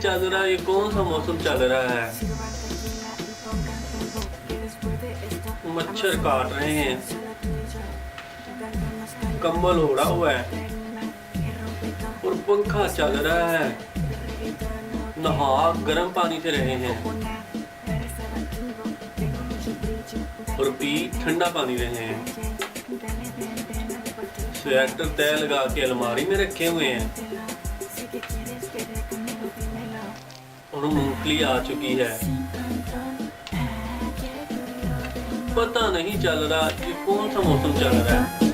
चल रहा, ये कौन सा मौसम चल रहा है। मच्छर काट रहे हैं, कंबल ओढ़ा हुआ है और पंखा चल रहा है। नहा गर्म पानी से रहे हैं और पी ठंडा पानी रहे हैं। स्वेटर तय लगा के अलमारी में रखे हुए हैं और मूंगफली आ चुकी है। पता नहीं चल रहा ये कौन सा मौसम चल रहा है।